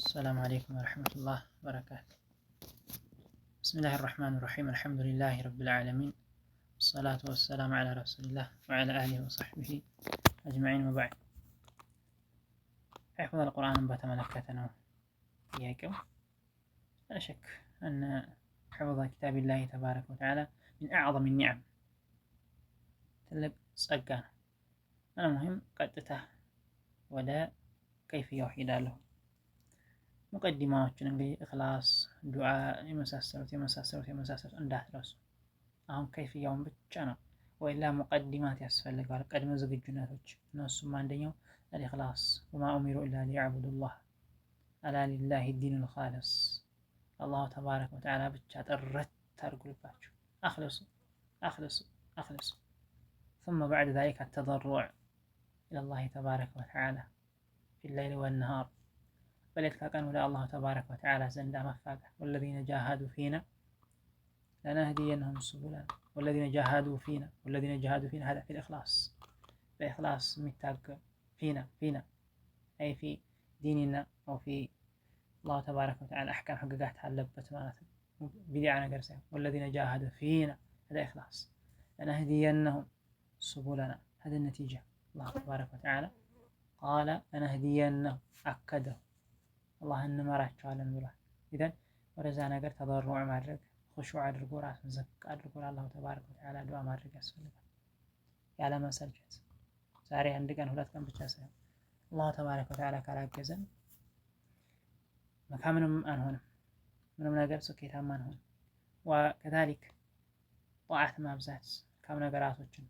السلام عليكم ورحمة الله وبركاته. بسم الله الرحمن الرحيم. الحمد لله رب العالمين، والصلاة والسلام على رسول الله وعلى آله وصحبه أجمعين، وبعد. حفظ القرآن بتملكتنا إياكم. لا شك أن حفظ كتاب الله تبارك وتعالى من أعظم النعم. تلب صقانا أنا مهم قدته ولا كيف يوحيد له ሙቀዲማዎችን እንግዲህ እኽላስ፣ ዱዓ የመሳሰሉት እንዳትረሱ። አሁን ከይፍያውን ብቻ ነው ወይላ ሙቀዲማት ያስፈልገዋል፣ ቀድመ ዝግጁነቶች። እነሱም አንደኛው አልኢኽላስ ወማ ኡሚሩ ኢላ ሊያዕቡዱላህ አላ ሊላሂ ዲኑል ኻሊስ፣ አላሁ ተባረከ ወተዓላ ብቻ ጥረት ታርጉልባችሁ። አኽልሱ ثم بعد ذلك التضرع إلى الله تبارك وتعالى في الليل والنهار، በሌት ከቀን ወደ አላህ ተባረከ ወተዓላ ዘንዳ መፋቀር። ወለዚነ ጃሃዱ ፊና ለነህዲየነሁም ሱቡለና ወለዚነ ጃሃዱ ፊና هذا في الإخلاص በኢኽላስ የሚታገል ፊና አይ ፊ ዲኒና አው ፊ አላህ ተባረከ ወተዓላ አሕካም ሕግጋት አለበት ማለት ነው። ቢድዓ ነገር ሳይሆን ወለዚነ ጃሃዱ ፊና هذا إخلاص ለነህዲየነሁም ሱቡለና هذا النتيجة الله تبارك وتعالى قال لنهدينهم أكده አላህ እንመራቸዋለን ብሏል። ኢዘን ወደዛ ነገር ተበሩዕ ማድረግ፣ ኹሹዕ አድርጎ ራስን ዝቅ አድርጎ ለአላሁ ተባረከ ወተዓላ ዱዓ ማድረግ ያስፈልጋል፣ ያለ መሰልቸት። ዛሬ አንድ ቀን ሁለት ቀን ብቻ ሳይሆን አላሁ ተባረከ ወተዓላ ካላገዘን ከምንም አንሆንም፣ ምንም ነገር ስኬታማ አንሆንም። ወከዛሊክ ጧዓት ማብዛት፣ መልካም ነገራቶችን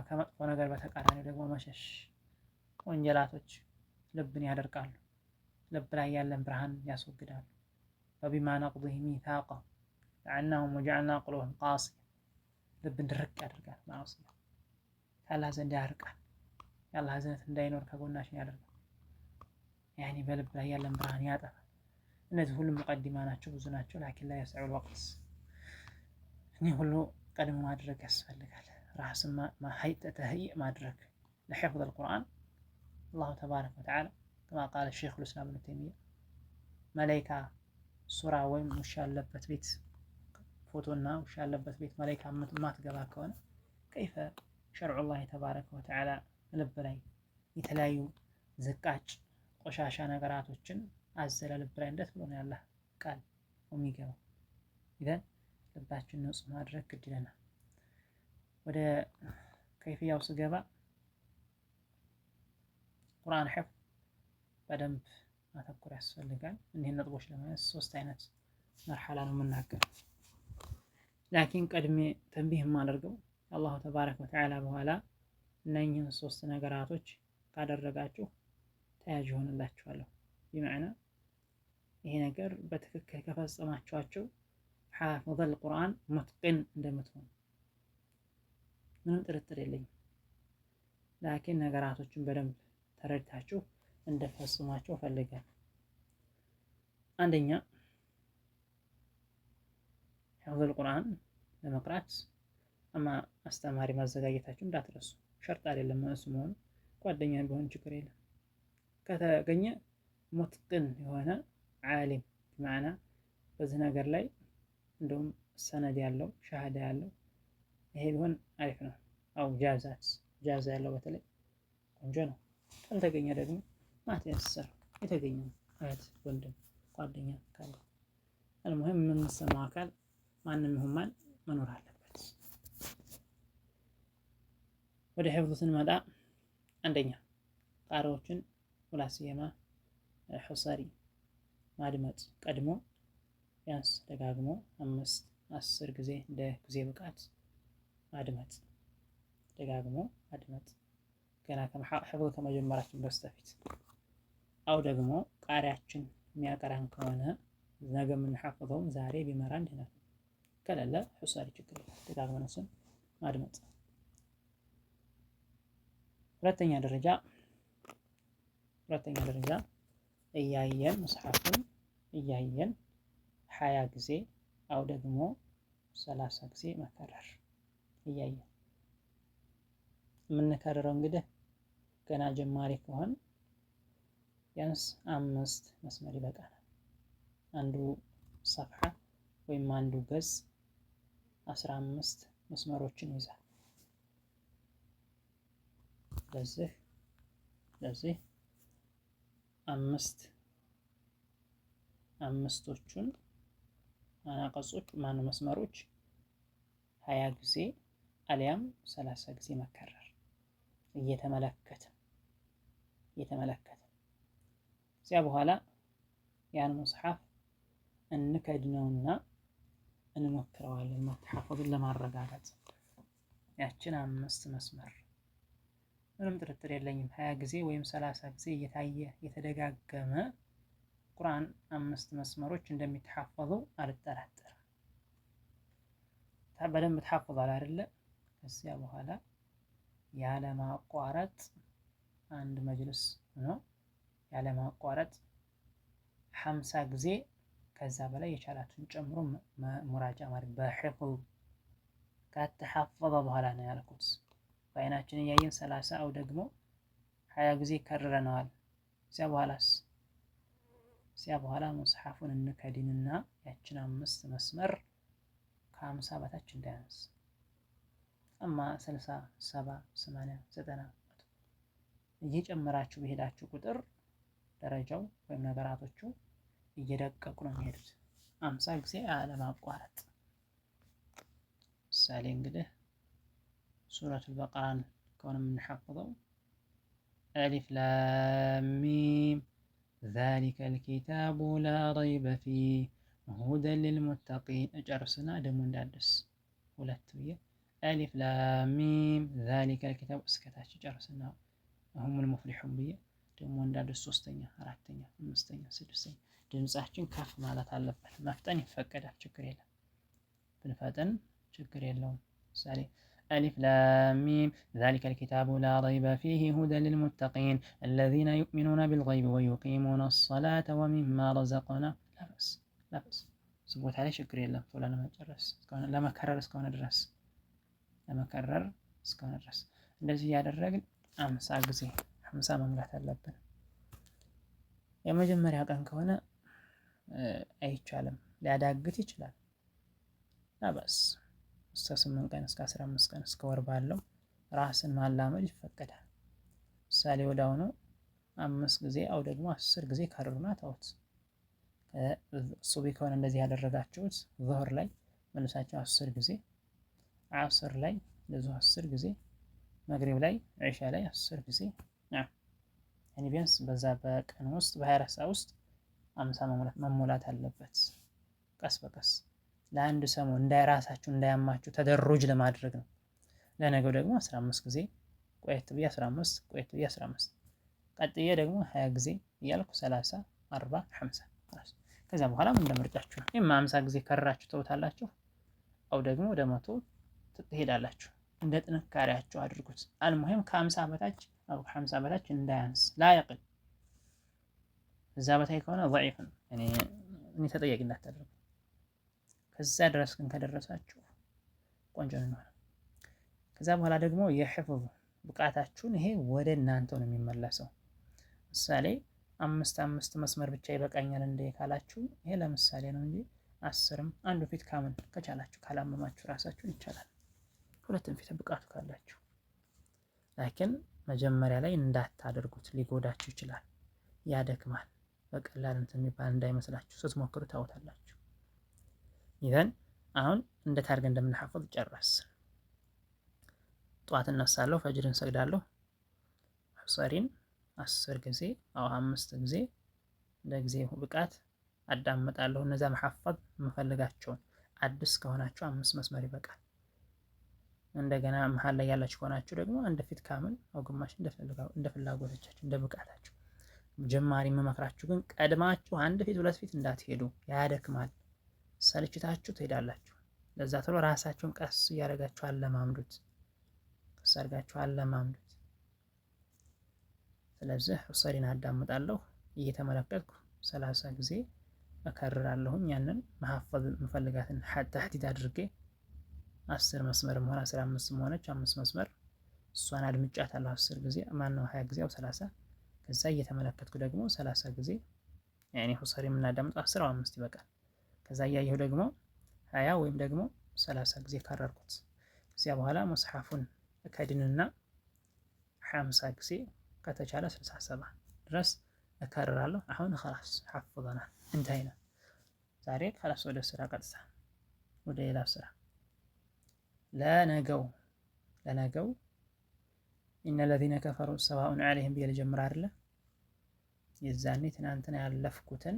ከመጥፎ ነገር በተቃራኒው ደግሞ መሸሽ። ወንጀላቶች ልብን ያደርቃሉ፣ ልብ ላይ ያለን ብርሃን ያስወግዳሉ። ፈቢማ ነቅዲሂም ሚሳቀሁም ለዐናሁም ወጀዐልና ቁሉበሁም ቃሲያ፣ ልብን ድርቅ ያደርጋል። ማዕሲያ ከአላህ ዘንድ ያርቃል፣ የአላህ እዝነት እንዳይኖር ከጎናችን ያደርጋል። ያኒ በልብ ላይ ያለን ብርሃን ያጠፋል። እነዚህ ሁሉ ሙቀዲማ ናቸው፣ ብዙ ናቸው። ላኪን ላ የስዑል ወቅት። እኒህ ሁሉ ቀድሞ ማድረግ ያስፈልጋል። ራስን ተህይእ ማድረግ ለሒፍዝ አልቁርአን። አላሁ ተባረከ ወተዓላ ከማ ቃለ ሸይኹል ኢስላም ኢብኑ ተይሚያ መላኢካ ሱራ ወይም ውሻ ያለበት ቤት ፎቶና ውሻ ያለበት ቤት መላኢካ ማትገባ ከሆነ ከይፈ ሸርዑላህ ተባረከ ወተዓላ ልብ ላይ የተለያዩ ዝቃጭ ቆሻሻ ነገራቶችን አዘለ ልብ ላይ እንዴት ብሎ ነው ያላህ ቃል የሚገባው? ኢዘን ልባችን ንጹህ ማድረግ ግድ ይለናል። ወደ ከይፍያው ስገባ ቁርአን ሒፍዝ በደንብ ማተኮር ያስፈልጋል። እኒህን ነጥቦች ለማየት 3 አይነት መርሐላ ነው የምናገረው። ላኪን ቀድሜ ተንቢህ የማደርገው አላሁ ተባረከ ወተዓላ በኋላ እነኝህን 3 ነገራቶች ካደረጋችሁ ተያዥ ይሆንላችኋለሁ። ቢመዕና ይሄ ነገር በትክክል ከፈጸማችኋቸው ሓፊዘል ቁርአን ሙትቂን እንደምትሆኑ ምንም ጥርጥር የለኝም። ላኪን ነገራቶችን በደንብ ተረድታችሁ እንደፈጽሟቸው ፈልጋል። አንደኛ ሒፍዙል ቁርአን ለመቅራት አስተማሪ ማዘጋጀታችሁ እንዳትረሱ። ሸርጥ አይደለም እሱ መሆኑ፣ ጓደኛ ቢሆን ችግር የለም። ከተገኘ ሙትቂን የሆነ ዓሊም በማዕና በዚህ ነገር ላይ እንደውም ሰነድ ያለው ሻሃዳ ያለው ይሄ ቢሆን አሪፍ ነው። አው ጃዛ ያለው በተለይ ቆንጆ ነው። ካልተገኘ ደግሞ ማትያሰር የተገኘ እህት፣ ወንድም፣ ጓደኛ ካለ አልሙሂም የምንሰማው አካል ማንም ይሁን ማን መኖር አለበት። ወደ ሒፍዝ ስንመጣ አንደኛ ቃሪዎችን ወላሲየማ ሑሳሪ ማድመጥ፣ ቀድሞ ቢያንስ ደጋግሞ 5-10 ጊዜ እንደ ጊዜ ብቃት ማድመጥ፣ ደጋግሞ ማድመጥ ገና ሒፍዝ ከመጀመራችን በስተፊት። አው ደግሞ ቃሪያችን የሚያቀራን ከሆነ ነገ የምንሐፍዘውም ዛሬ ቢመራን ደህና ነው። ከሌለ ሑሳሪ ችግር የለም፣ ደጋግመን እሱን ማድመጥ። ሁለተኛ ደረጃ እያየን መጽሐፉን እያየን 20 ጊዜ አው ደግሞ 30 ጊዜ መከረር። እያየን የምንከረረው እንግዲህ ገና ጀማሪ ከሆን ቢያንስ 5 መስመር ይበቃናል። አንዱ ሰፍሐ ወይም አንዱ ገጽ 15 መስመሮችን ይዛል። ለዚህ አምስቶቹን አናቀጾች መስመሮች 20 ጊዜ አሊያም 30 ጊዜ መከረር እየተመለከትን እዚያ በኋላ ያን ሙስሐፍ እንከድነውና እንሞክረዋለን መተሐፈዙን ለማረጋገጥ። ያችን 5 መስመር ምንም ጥርጥር የለኝም 20 ጊዜ ወይም 30 ጊዜ እየታየ የተደጋገመ ቁርአን 5 መስመሮች እንደሚተሐፈዙ አልጠራጠርም። በደንብ ተሐፍዟል አይደለ? ከዚያ በኋላ ያለማቋረጥ አንድ መጅልስ ነው ያለማቋረጥ 50 ጊዜ ከዛ በላይ የቻላችሁን ጨምሮ ሙራጃ ማድረግ በሒፍዝ ከተሐፈዘ በኋላ ነው ያልኩት። በአይናችን እያየን 30 አው ደግሞ 20 ጊዜ ከርረነዋል። እዚያ በኋላ ሙስሐፉን እንከድንና ያችን 5 መስመር ከ50 በታች እንዳያንስ አማ 60 70 80 90 እየጨመራችሁ በሄዳችሁ ቁጥር ደረጃው ወይም ነገራቶቹ እየደቀቁ ነው የሚሄዱት። 50 ጊዜ አለማቋረጥ። ምሳሌ እንግዲህ ሱረቱል በቀራን ከሆነ የምንሐፍዘው አሊፍ ላም ሚም ዛሊከል ኪታቡ ላ ረይበ ፊህ ሁደን ሊልሙተቂን እጨርስና ደግሞ እንዳደስ ሁለት ብዬ አሊፍ ላም ሚም ዛሊከል ኪታቡ እስከታች እጨርስና ሁሙል ሙፍሊሑን ብዬ ደግሞ እንዳደስ ሶስተኛ፣ አራተኛ፣ አምስተኛ፣ ስድስተኛ ድምጻችን ከፍ ማለት አለበት። መፍጠን ይፈቀዳል፣ ችግር የለም። ብንፈጥን ችግር የለውም። ምሳሌ አሊፍ ላም ሚም ዛሊከል ኪታቡ ላ ረይበ ፊህ ሁደን ሊልሙተቂን አለዚነ ዩእሚኑነ ቢልገይቢ ወዩቂሙነ አሰላተ ወሚማ ረዘቅናሁም ላበስ እዚህ ቦታ ላይ ችግር የለም። ቶሎ ለመከረር እስከሆነ ድረስ እንደዚህ እያደረግን 50 ጊዜ 50 መሙላት አለብን። የመጀመሪያ ቀን ከሆነ አይቻልም፣ ሊያዳግት ይችላል። ላበስ እስከ 8 ቀን እስከ 15 ቀን እስከ ወር ባለው ራስን ማላመድ ይፈቀዳል። ምሳሌ ወዲያውኑ 5 ጊዜ አው ደግሞ 10 ጊዜ ከርሩና ተውት። ሱቢ ከሆነ እንደዚህ ያደረጋችሁት ዙህር ላይ መልሳችሁ 10 ጊዜ፣ ዓስር ላይ እንደዚሁ 10 ጊዜ፣ መግሪብ ላይ ዒሻ ላይ 10 ጊዜ ቢያንስ በዛ በቀን ውስጥ በ24 ሰዓት ውስጥ 50 መሞላት አለበት። ቀስ በቀስ ለአንድ ሰሞን እንዳይራሳችሁ እንዳያማችሁ ተደሩጅ ለማድረግ ነው። ለነገው ደግሞ 15 ጊዜ ቆየት ብዬ 15 ቆየት ብዬ 15 ቀጥዬ ደግሞ 20 ጊዜ እያልኩ 30 40 50 ከዛ በኋላ ምን እንደምርጫችሁ ነው። 50 ጊዜ ከራችሁ ተውታላችሁ አው ደግሞ ወደ 100 ትሄዳላችሁ። እንደ ጥንካሬያችሁ አድርጉት። አልሙሂም ከ50 በታች አው 50 በታች እንዳያንስ ላይቅል። እዛ በታይ ከሆነ ضعيف ነው። እኔ ተጠያቂ እንዳታደርጉ። ከዛ ድረስ ግን ከደረሳችሁ ቆንጆ ነው። ከዛ በኋላ ደግሞ የሒፍዝ ብቃታችሁን ይሄ ወደ እናንተ ነው የሚመለሰው። ምሳሌ 5 መስመር ብቻ ይበቃኛል እንደ ካላችሁ ይሄ ለምሳሌ ነው እንጂ 10ም አንዱ ፊት ካምን ከቻላችሁ ካላመማችሁ ራሳችሁን ይቻላል። ሁለቱም ፊት ብቃቱ ካላችሁ ላኪን መጀመሪያ ላይ እንዳታደርጉት ሊጎዳችሁ ይችላል፣ ያደክማል። በቀላል እንትን የሚባል እንዳይመስላችሁ ስትሞክሩ ታውታላችሁ። ይሄን አሁን እንደ ታርገ እንደምንሐፈዝ ጨረስ። ጧት እነሳለሁ፣ ፈጅርን ሰግዳለሁ፣ ሑሰሪን 10 ጊዜ አው 5 ጊዜ ለጊዜ ብቃት አዳምጣለሁ። እነዛ መሐፈዝ የምፈልጋቸውን አዲስ ከሆናችሁ 5 መስመር ይበቃል። እንደገና መሃል ላይ ያላችሁ ከሆናችሁ ደግሞ አንድ ፊት ካምን አው ግማሽ እንደ ፍላጎታችሁ እንደ ብቃታችሁ። ጀማሪ መመክራችሁ ግን ቀድማችሁ አንድ ፊት ሁለት ፊት እንዳትሄዱ፣ ያደክማል፣ ሰልችታችሁ ትሄዳላችሁ። ለዛ ተሎ ራሳችሁን ቀስ እያደረጋችሁ አለማምዱት፣ አለማምዱት። ስለዚህ ሑሰሪን አዳምጣለሁ እየተመለከትኩ 30 ጊዜ እከርራለሁኝ። ያንን መሐፈዝ የምፈልጋትን ተህዲድ አድርጌ 10 መስመርም ሆነ 15ም ሆነች 5 መስመር እሷን አድምጫታለሁ 10 ጊዜ 20 ጊዜ አው 30 ከዛ እየተመለከትኩ ደግሞ 30 ጊዜ ያኔ ሁሰሪ የምናዳምጠው 10 ወይ 5 ይበቃል። ከዛ እያየሁ ደግሞ 20 ወይም ደግሞ 30 ጊዜ ከረርኩት። ከዚያ በኋላ መጽሐፉን እከድንና 50 ጊዜ ከተቻለ 67 ድረስ እከርራለሁ። አሁን خلاص حفظናል እንተይና። ዛሬ خلاص ወደ ስራ ቀጥታ ወደ ሌላ ስራ ለነገው ኢነ الذين كفروا سواء عليهم ብዬ ልጀምር አይደለ? የዛኔ ትናንትና ያለፍኩትን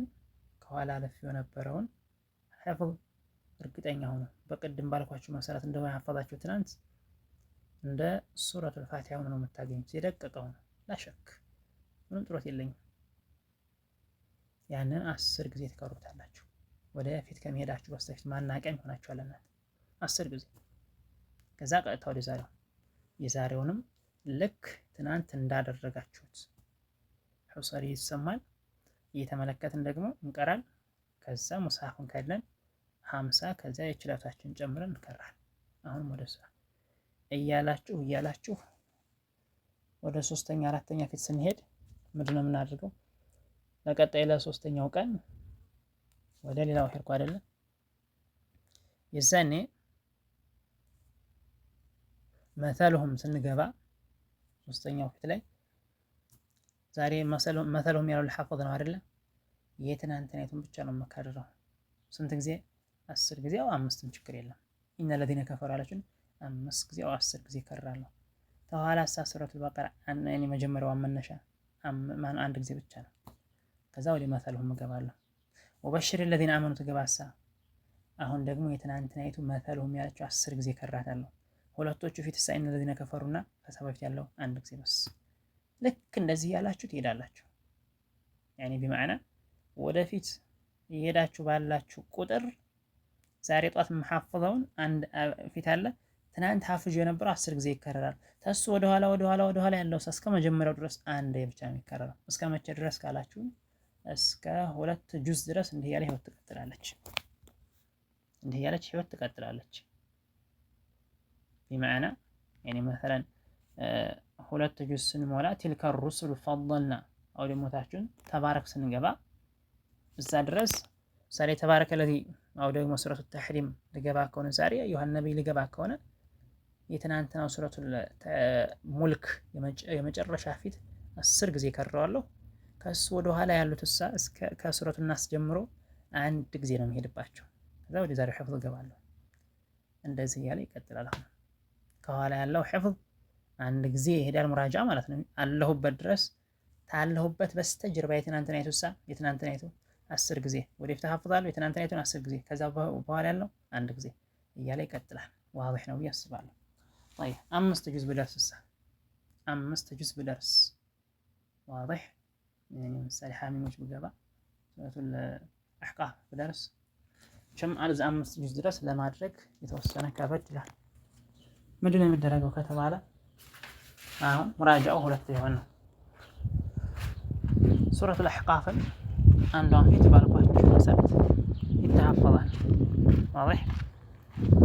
ከኋላ አለፊው የነበረውን ሐፍዝ እርግጠኛ ሆኖ በቅድም ባልኳችሁ መሰረት እንደው ያፈዛችሁ ትናንት እንደ ሱረቱል ፋቲሃ ነው የምታገኙት። የደቀቀው ነው ላሸክ ምንም ጥሮት የለኝም። ያንን 10 ጊዜ ትቀሩታላችሁ። ወደ ፊት ከመሄዳችሁ በስተፊት ማናቂያ ይሆናችኋል። 10 ጊዜ ከዛ ቀጥታ ወደ ዛሬው የዛሬውንም ልክ ትናንት እንዳደረጋችሁት ሁሰሪ ይሰማል እየተመለከትን ደግሞ እንቀራል። ከዛ ሙስሐፉን ካለን 50 ከዛ የችላታችን ጨምረን እንቀራል። አሁን ወደ ስራ እያላችሁ ወደ 3ኛ 4ኛ ፊት ስንሄድ ምንድነው የምናደርገው? ለቀጣይ ለሶስተኛው ቀን ወደ ሌላው ሄድኩ አይደለ? የዛኔ መተልሁም ስንገባ ሶስተኛው ፊት ላይ ዛሬ መተልሁም ያለው ለሐፈዝ ነው አይደለ? የትናንትናይቱን ብቻ ነው የምከርረው። ስንት ጊዜ? 10 ጊዜ አው 5ም ችግር የለም። ኢነ الذين كفروا አላችን 5 ጊዜ አው 10 ጊዜ ከራለሁ። ተኋላ ሱረቱል በቀራ እኔ መጀመሪያው መነሻ አንድ ጊዜ ብቻ ነው። ከዛ ወደ መተልሁም እገባለሁ። ወበሽር الذين آمنوا ትገባሳ። አሁን ደግሞ የትናንትናይቱ መተልሁም ያለችው 10 ጊዜ ከራታለሁ። ሁለቶቹ ፊት ኢነ الذين كفሩና ከዛ በፊት ያለው አንድ ጊዜ በስ። ልክ እንደዚህ ያላችሁ ትሄዳላችሁ። ያኔ በማዕና ወደፊት ይሄዳችሁ ባላችሁ ቁጥር ዛሬ ጧት መሐፈዛውን አንድ ፊት አለ ትናንት ሐፍዥ የነበረው 10 ጊዜ ይከረራል። ተሱ ወደ ኋላ ያለው እስከ መጀመሪያው ድረስ አንድ ብቻ ነው የሚከረረው። እስከ መቼ ድረስ ካላችሁ እስከ 2 ጁዝ ድረስ እንዲህ ያለ ህይወት ትቀጥላለች። እንዲህ ያለች ህይወት ትቀጥላለች። በማዕና ያኔ مثلا 2 ጁዝ ስንሞላ تلك الرسل فضلنا አው ደግሞ ታችን ተባረክ ስንገባ እዛ ድረስ ዛሬ ተባረከ ለዚ አው ደግሞ ሱረቱ ተሕሪም ልገባ ከሆነ ዛሬ ዮሐንስ ነብይ ልገባ ከሆነ የትናንትናው ሱረቱ ሙልክ የመጨረሻ ፊት 10 ጊዜ ከረዋለሁ። ከሱ ወደ ኋላ ያሉት እስከ ከሱረቱ ናስ ጀምሮ አንድ ጊዜ ነው የሚሄድባቸው። ከዛ ወደ ዛሬው ሐፍዝ እገባለሁ። እንደዚህ ያለ ይቀጥላል። አሁን ከኋላ ያለው ሐፍዝ አንድ ጊዜ ይሄዳል ሙራጃ ማለት ነው። አለሁበት ድረስ ታለሁበት በስተጀርባ የትናንትናይቱ 10 ጊዜ ወደፊት ሐፍዛለሁ። የትናንትናይቱን 10 ጊዜ ከዛ በኋላ ያለው አንድ ጊዜ እያለ ይቀጥላል። ዋضح ነው ያስባለሁ። طيب 5 ጁዝ ብደርስ 5 ጁዝ ብደርስ واضح يعني ምሳሌ ሐሚሞች ብገባ ሱረቱል አሕቃፍ ብደርስ ቸም አልዛ 5 ጁዝ ድረስ ለማድረግ የተወሰነ ከበድ ይላል። ምንድነው የሚደረገው ከተባለ አሁን ሙራጃው ሁለት ይሆን ነው። ሱረቱል አሕቃፍን አንዷን ፊት ባልኳችሁ መሰረት ይተሐፈዛል። واضح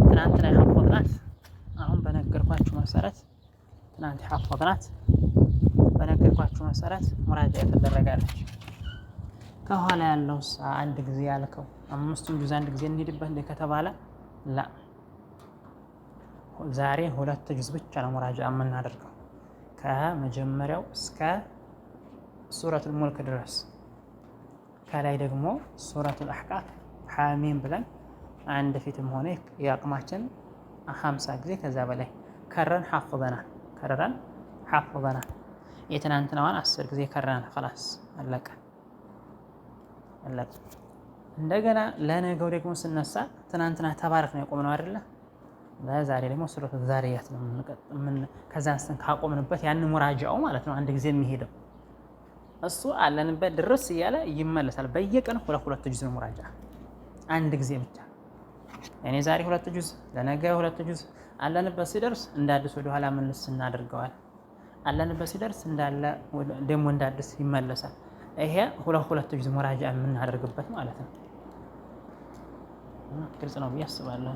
ትናንትና የሐፈዝናት አሁን በነገርኳችሁ መሰረት ትናንት የሐፈዝናት በነገርኳችሁ መሰረት ሙራጃ ትደረጋለች። ከኋላ ያለው አንድ ጊዜ ያልከው 5ቱን ጁዝ አንድ ጊዜ እንሄድበት እንደ ከተባለ ላ ዛሬ 2 ጁዝ ብቻ ነው ሙራጃ የምናደርገው ከመጀመሪያው እስከ ሱረቱል ሙልክ ድረስ። ከላይ ደግሞ ሱረቱል አሕቃፍ ሐሚም ብለን አንድ ፊትም ሆነ የአቅማችን 50 ጊዜ ከዛ በላይ ከረን ሐፍዘናል። የትናንትናዋን 10 ጊዜ ከረናል። خلاص አለቀ። እንደገና ለነገው ደግሞ ስነሳ ትናንትና ተባረክ ነው የቆምነው አይደለ? ለዛሬ ደግሞ ሱረቱ ዛሪያት ነው ከዛ አንስተን ካቆምንበት ያን ሙራጃው ማለት ነው አንድ ጊዜ የሚሄደው እሱ አለንበት ድረስ እያለ ይመለሳል። በየቀኑ 2 ጁዝ ነው ሙራጃ አንድ ጊዜ ብቻ። እኔ ዛሬ 2 ጁዝ ለነገ 2 ጁዝ አለንበት ሲደርስ እንዳዲስ ወደ ኋላ መልስ እናደርገዋል። አለንበት ሲደርስ እንዳለ ደግሞ እንዳዲስ ይመለሳል። ይሄ 2 ጁዝ ሙራጃ የምናደርግበት ማለት ነው። ግልጽ ነው ብዬ አስባለሁ።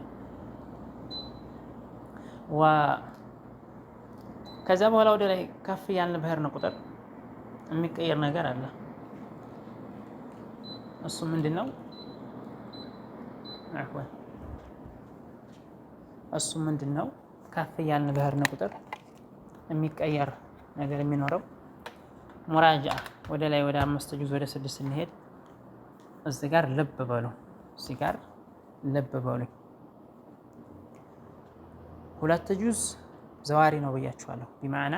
ከዛ በኋላ ወደ ላይ ከፍ ያልን በህር ነው ቁጥር የሚቀየር ነገር አለ። እሱ ምንድነው? አሁን እሱ ምንድነው? ከፍ እያልን በሄድን ቁጥር የሚቀየር ነገር የሚኖረው ሙራጃ ወደ ላይ ወደ 5 ጁዝ ወደ 6 ስንሄድ እዚህ ጋር ልብ በሉ። እዚህ ጋር ልብ በሉ። 2 ጁዝ ዘዋሪ ነው ብያችኋለሁ። ቢማዕና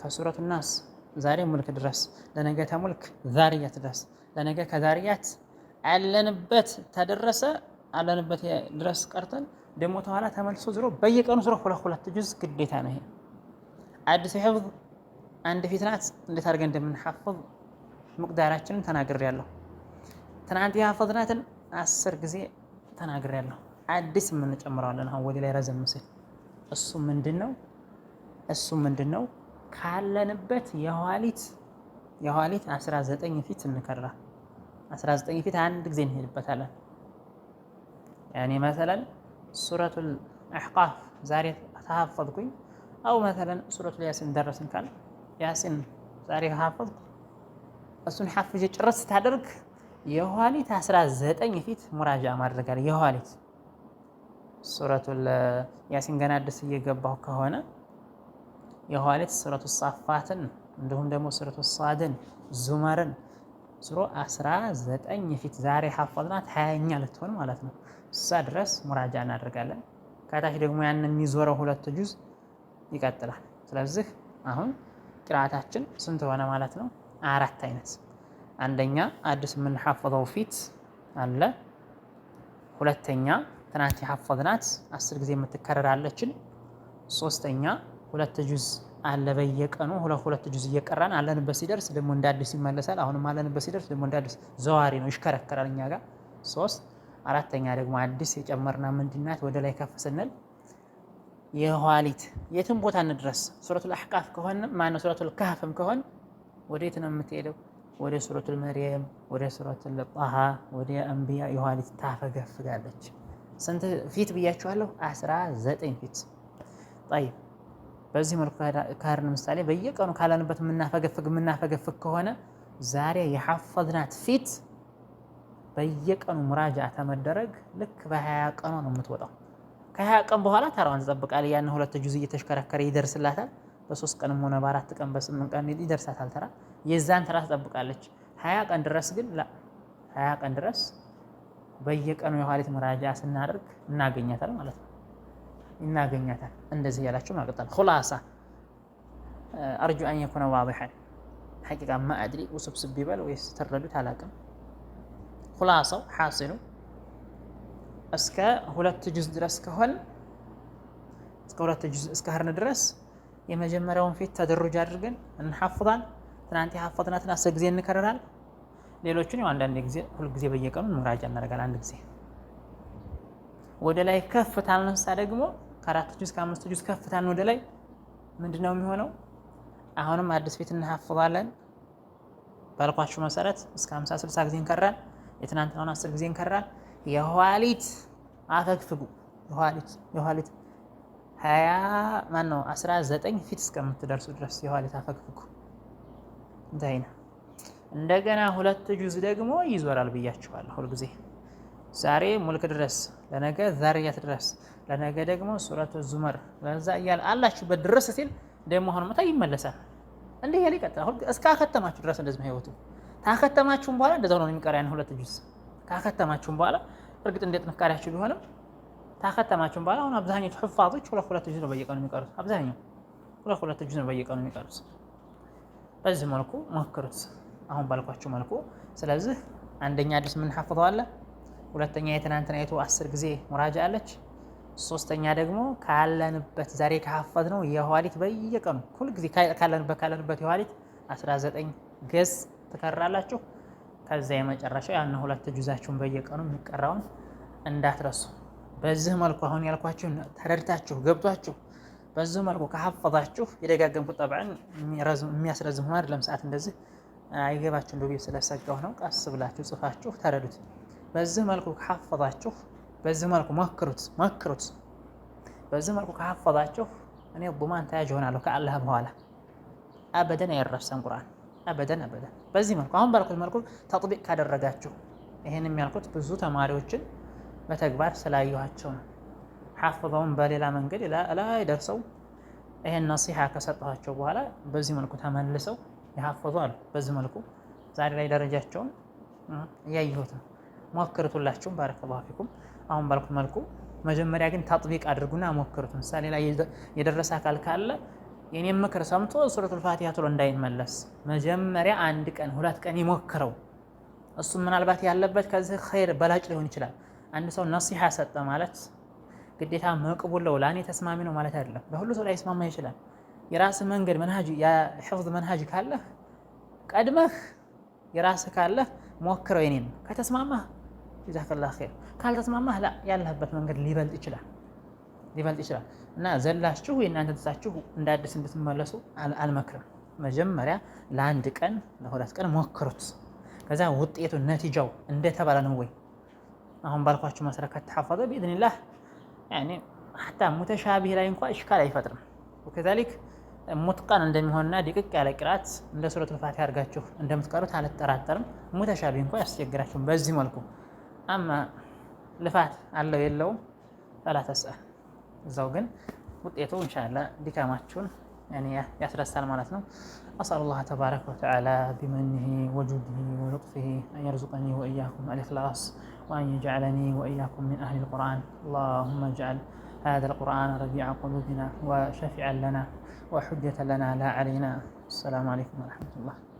ከሱረቱ ናስ ዛሬ ሙልክ ድረስ ለነገ ተሙልክ ዛርያት ድረስ ለነገ ከዛርያት አለንበት ተደረሰ አለንበት ድረስ ቀርተን ደግሞ ተኋላ ተመልሶ ዝሮ በየቀኑ ዝሮ 2 ጁዝ ግዴታ ነው። ይሄ አዲስ ሒፍዝ አንድ ፊት ናት። እንዴት አድርገን እንደምንሐፍዝ መቅዳራችንን ተናግሬያለሁ። ትናንት ያሐፈዝናትን 10 ጊዜ ተናግሬያለሁ። አዲስ የምንጨምረዋለን አሁን ወዲ ላይ ረዘም ሲል እሱ ምንድነው? ካለንበት የኋሊት 19 ፊት እንከራ 19 ፊት አንድ ጊዜ እንሄድበታለን። ያኔ መሰለን ሱረቱል አሕቃፍ ዛሬ ተሐፈዝኩኝ አው መሰለን ሱረቱል ያሲን ደረስን ካል ያሲን ዛሬ ሐፈዝኩ እሱን ሐፍጄ ጭርስ ታደርግ የኋሊት 19 ፊት ሙራጃ ማድረግ አለ። የኋሊት ሱረቱል ያሲን ገና አዲስ እየገባሁ ከሆነ የኋሊት ሱረቱ ሳፋትን እንዲሁም ደግሞ ሱረቱ ሳድን ዙመርን ሱሮ 19 ፊት ዛሬ ሐፈዝናት 20ኛ ልትሆን ማለት ነው። እዛ ድረስ ሙራጃ እናደርጋለን። ከታች ደግሞ ያን የሚዞረው 2 ጁዝ ይቀጥላል። ስለዚህ አሁን ቅራአታችን ስንት ሆነ ማለት ነው? 4 አይነት። አንደኛ አዲስ የምንሐፈዘው ፊት አለ። ሁለተኛ ትናንት የሐፈዝናት 10 ጊዜ የምትከረራለችን። ሶስተኛ 2 ጁዝ አለ በየቀኑ 2 ጁዝ እየቀራን አለንበት ሲደርስ ደግሞ እንደ አዲስ ይመለሳል። አሁንም አለንበት ሲደርስ ደግሞ እንደ አዲስ ዘዋሪ ነው ይሽከረከራል እኛ ጋር 3። አራተኛ ደግሞ አዲስ የጨመርና ምንድናት ወደ ላይ ከፍ ስንል የኋሊት የትም ቦታ እንድረስ ሱረቱል አሕቃፍ ከሆነ ማነው ሱረቱል ካህፍም ከሆነ ወዴት ነው የምትሄደው? ወደ ሱረቱል መርየም፣ ወደ ሱረቱል ጣሃ፣ ወደ አንቢያ የኋሊት ታፈገፍጋለች። ስንት ፊት ብያችኋለሁ? 19 ፊት። طيب በዚህ መልኩ ካርን ምሳሌ በየቀኑ ካለንበት የምናፈገፍግ ከሆነ ዛሬ የሐፈዝናት ፊት በየቀኑ ሙራጃ ተመደረግ ልክ በ20 ቀኗ ነው የምትወጣው። ከ20 ቀን በኋላ ተራዋን ትጠብቃለች። ያን 2 ጁዝ እየተሽከረከረ ይደርስላታል። በ3 ቀንም ሆነ በ4 ቀን በ8 ቀን ይደርሳታል ተራ። የዛን ተራ ትጠብቃለች። 20 ቀን ድረስ ግን 20 ቀን ድረስ በየቀኑ የኋሊት ሙራጃ ስናደርግ እናገኛታል ማለት ነው። እናገኛታል። እንደዚህ ያላችሁ ማቀጣል ኹላሳ አርጁ አን የኩነ ዋዲሐን ሐቂቃ ማ አድሪ ውስብስብ ይበል ወይስ ተረዱት አላውቅም። ኹላሳው ሐሲሉ እስከ 2 ጁዝ ድረስ ከሆነ እስከ 2 ጁዝ እስከ ሀርን ድረስ የመጀመሪያውን ፊት ተደሩጅ አድርገን እንሐፍዛል። ትናንት የሐፈዝናትን 10 ጊዜ እንከረራል። ሌሎችን ያው አንዳንድ ጊዜ ሁሉ ጊዜ በየቀኑ ሙራጃ እናደርጋለን። አንድ ጊዜ ወደ ላይ ከፍታን ነሳ ደግሞ ከ4 ጁዝ ከ5 ጁዝ ከፍታን ወደ ላይ ምንድነው የሚሆነው? አሁንም አዲስ ፊት እንሐፍዛለን። ባልኳችሁ መሰረት እስከ 50 60 ጊዜ እንከራል። የትናንትናውን 10 ጊዜ እንከራል። የኋሊት አፈግፍጉ የኋሊት 19 ፊት እስከምትደርሱ ድረስ የኋሊት አፈግፍጉ። እንታይና እንደገና 2 ጁዝ ደግሞ ይዞራል ብያችኋለሁ። ሁሉ ጊዜ ዛሬ ሙልክ ድረስ ለነገ ዛርያት ድረስ ለነገ ደግሞ ሱረቱ ዙመር ለዛ እያለ አላችሁበት ድረስ ሲል ደግሞ አሁን መታ ይመለሳል። እንዴ ያለ ይቀጥላል እስከ ከተማችሁ ድረስ እንደዚህ ነው ህይወቱ። ታከተማችሁም በኋላ እንደዛው ነው የሚቀር ያን 2 ጁዝ ካከተማችሁም በኋላ እርግጥ እንደ ጥንካሬያችሁ ቢሆንም ታከተማችሁም በኋላ አሁን አብዛኞቹ ሑፋዞች 2 ጁዝ ነው በየቀኑ የሚቀሩት። አብዛኛው 2 ጁዝ ነው በየቀኑ የሚቀሩት። በዚህ መልኩ ሞክሩት አሁን ባልኳችሁ መልኩ። ስለዚህ አንደኛ አዲስ ምን ሐፍዘው አለ። ሁለተኛ የትናንትናይቱ 10 ጊዜ ሙራጃ አለች። ሶስተኛ ደግሞ ካለንበት ዛሬ ከሐፈዝነው የኋሊት በየቀኑ ሁሉ ጊዜ ካለንበት የኋሊት 19 ገዝ ትከራላችሁ። ከዛ የመጨረሻው ያን 2 ጁዛችሁን በየቀኑ የሚቀራውን እንዳትረሱ። በዚህ መልኩ አሁን ያልኳችሁ ተረድታችሁ ገብቷችሁ በዚህ መልኩ ከሐፈዛችሁ የደጋገምኩት ጠብዓን የሚያስረዝም ሆነ አይደለም። ሰዓት እንደዚህ አይገባችሁ እንደው ስለሰጋው ነው። ቀስ ብላችሁ ጽፋችሁ ተረዱት። በዚህ መልኩ ከሐፈዛችሁ በዚህ መልኩ ሞክሩት። በዚህ መልኩ ከሐፈዛችሁ እኔ ضمان ታያጅ ሆናለሁ ከአላህ በኋላ አበደን አይረሳም ቁርአን አበደን አበደን። በዚህ መልኩ አሁን ባልኩት መልኩ ተጥቢቅ ካደረጋችሁ፣ ይሄን የሚያልኩት ብዙ ተማሪዎችን በተግባር ስላየኋቸው ነው። ሐፍዘውን በሌላ መንገድ ላይ ደርሰው ይሄን ነሲሃ ከሰጠኋቸው በኋላ በዚህ መልኩ ተመልሰው የሐፈዙ አሉ። በዚህ መልኩ ዛሬ ላይ ደረጃቸውን እያየሁት ነው። ሞክሩላችሁም ባረከላሁ ፊኩም። አሁን ባልኩት መልኩ መጀመሪያ ግን ተጥቢቅ አድርጉና ሞክሩት። ምሳሌ ላይ የደረሰ አካል ካለ የኔም ምክር ሰምቶ ሱረቱል ፋቲሃ ቶሎ እንዳይመለስ መጀመሪያ 1 ቀን 2 ቀን ይሞክረው። እሱም ምናልባት ያለበት ከዚህ ኸይር በላጭ ሊሆን ይችላል። አንድ ሰው ነሲሃ ሰጠ ማለት ግዴታ መቅቡል ነው ለኔ ተስማሚ ነው ማለት አይደለም። ለሁሉ ሰው ላይ ይስማማ ይችላል። የራስህ መንገድ መንሃጅ የሕፍዝ መንሃጅ ካለህ ቀድመህ የራስህ ካለህ ሞክረው። የኔን ከተስማማህ ጀዛከላህ ኸይር፣ ካልተስማማህ ያለህበት መንገድ ሊበልጥ ይችላል እና ዘላችሁ የእናንተ ተሳችሁ እንደ አዲስ እንድትመለሱ አልመክርም። መጀመሪያ ለ1 ቀን ለ2 ቀን ሞክሩት። ከዛ ውጤቱ ነቲጃው እንደተባለ ነው ወይ አሁን ባልኳችሁ መሰረት ከተሐፈዘ ቢኢዝኒላህ ያኔ ሐታ ሙተሻቢህ ላይ እንኳን እሽካል አይፈጥርም። ወከዛሊክ ሙትቀን እንደሚሆንና ድቅቅ ያለ ቅራት እንደ ሱረቱል ፋቲሃ አድርጋችሁ እንደምትቀሩት አልጠራጠርም። ሙተሻቢህ እንኳን ያስቸግራችሁም በዚህ መልኩ። አማ ልፋት አለው የለውም ፈላ ተስአል፣ እዛው ግን ውጤቱ ኢንሻአላህ ድካማችሁን ያኔ ያስረሳል ማለት ነው። አስአሉላህ ተባረከ ወተዓላ ቢመኒሂ ወጁዲሂ ወሉጥፊሂ አን የርዙቀኒ ወኢያኩም አልኢኽላስ وأن يجعلني وإياكم من أهل القرآن. اللهم اجعل هذا القرآن ربيع قلوبنا وشفيعا لنا وحجة لنا لا علينا. السلام عليكم ورحمة الله.